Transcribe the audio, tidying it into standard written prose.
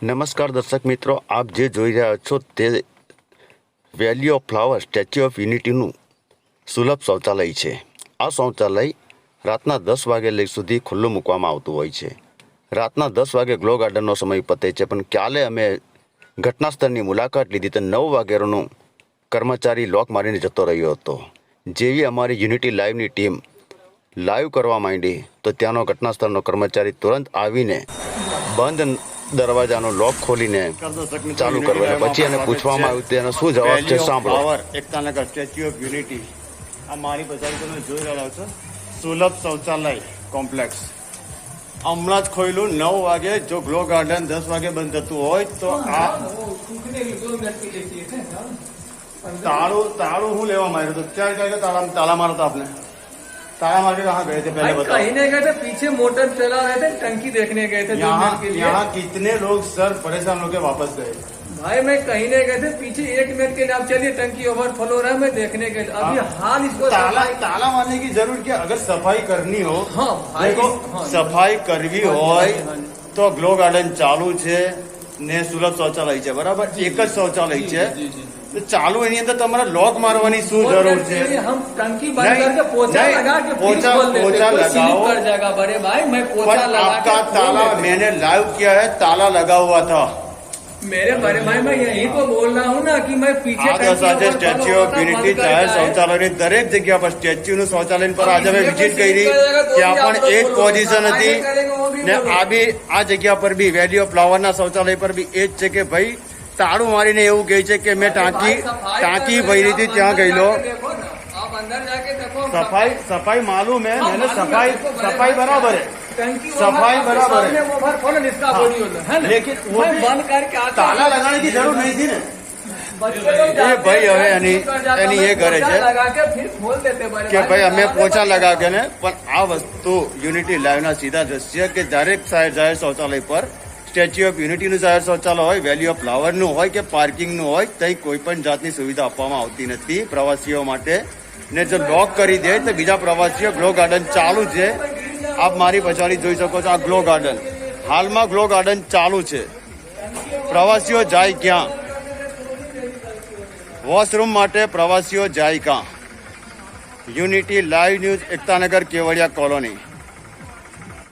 નમસ્કાર દર્શક મિત્રો, આપ જે જોઈ રહ્યા છો તે વેલી ઓફ ફ્લાવર સ્ટેચ્યુ ઓફ યુનિટીનું સુલભ શૌચાલય છે. આ શૌચાલય રાતના 10 વાગ્યા સુધી ખુલ્લું મૂકવામાં આવતું હોય છે. રાતના 10 વાગે ગ્લો ગાર્ડનનો સમય પતે છે, પણ કાલે અમે ઘટના સ્થળની મુલાકાત લીધી તો 9 વાગ્યાનો કર્મચારી લોક મારીને જતો રહ્યો હતો. જેવી અમારી યુનિટી લાઈવની ટીમ લાઈવ કરવા માંડી તો ત્યાંનો ઘટના સ્થળનો કર્મચારી તુરંત આવીને બંધ દરવાજાનો લોક ખોલીને ચાલુ કર્યો. પછી એને પૂછવામાં આવ્યું તેનો શું જવાબ છે, સાંભળો. એકતાનગર સ્ટેચ્યુ ઓફ યુનિટી, આ મારી પછાડી તમે જોઈ રહ્યા છો સુલભ શૌચાલય કોમ્પ્લેક્સ હમણાં જ ખોલ્યું 9 વાગે. જો ગ્લો ગાર્ડન 10 વાગે બંધ થતું હોય તો આ તાળું હું લેવા માંગ્યો હતો. ક્યારે તાળા મારો હતો आपने? ताला मार के कहाँ गए थे पहले बताओ? कहीं नहीं गए थे, पीछे मोटर चला रहे थे, टंकी देखने गए थे. यहाँ कितने लोग सर परेशान होकर वापस गए? भाई मैं कहीं नहीं गए थे, पीछे 1 मिनट के लिए आप चलिए, टंकी ओवरफ्लो रहा है, मैं देखने गए थे. अभी हाल इसको ताला मारने की जरूरत क्या? अगर सफाई करनी हो, हाँ भाई, देखो सफाई करवी હોય તો ગ્લો ગાર્ડન ચાલુ છે ને સુલભ શૌચાલય છે, બરાબર? એક જ શૌચાલય છે तो चालू एनी अंदर तमारा लॉक मारवानी शू जरूर है? हम टंकी बंद करके पोछा लगा के पोछा लगाओ कर जाएगा बड़े भाई. मैं पोछा लगा आपका ताला मैंने लाइव किया है, ताला लगा हुआ था मेरे बड़े भाई. मैं यही तो बोल रहा हूँ ना कि मैं पीछे स्टेच्यू ऑफ यूनिटी जाहिर शौचालय दरेक जगह पर स्टेच्यू નું શૌચાલય પર આજે અમે વિઝિટ કરી ત્યાં પણ એ જ પોઝિશન હતી ને આ જગ્યા પર બી વેલી ઓફ ફ્લાવર ના શૌચાલય પર બી એ જ છે કે ભાઈ તાળું મારીને એવું કહે છે કે મેં ટાંકી ભરી હતી ત્યાં ગયેલો. सफाई मालूम है मैंने, सफाई बराबर है, सफाई बराबर है, लेकिन वो बंद करके ताला लगाने की जरूरत नहीं थी ना. भाई હવે એની એ કરે છે કે ભાઈ અમે પોછા લગા કે ને, પણ આ વસ્તુ યુનિટી લાઈવ ના સીધા દ્રશ્ય કે દરેક જાહેર શૌચાલય પર સ્ટેચ્યુ ઓફ યુનિટીનું જાહેર શૌચાલય હોય, વેલી ઓફ ફ્લાવરનું હોય કે પાર્કિંગનું હોય, ત્યાં કોઈ પણ જાતની સુવિધા આપવામાં આવતી નથી પ્રવાસીઓ માટે. ને જો લોક કરી દે તો બીજા પ્રવાસીઓ ગ્લો ગાર્ડન ચાલુ છે. આપ મારી પછાડી જોઈ શકો છો આ ગ્લો ગાર્ડન, હાલમાં ગ્લો ગાર્ડન ચાલુ છે. પ્રવાસીઓ જાય ક્યાં? વોશરૂમ માટે પ્રવાસીઓ જાય ક્યાં? Unity live news, Ektanagar Kevadia colony.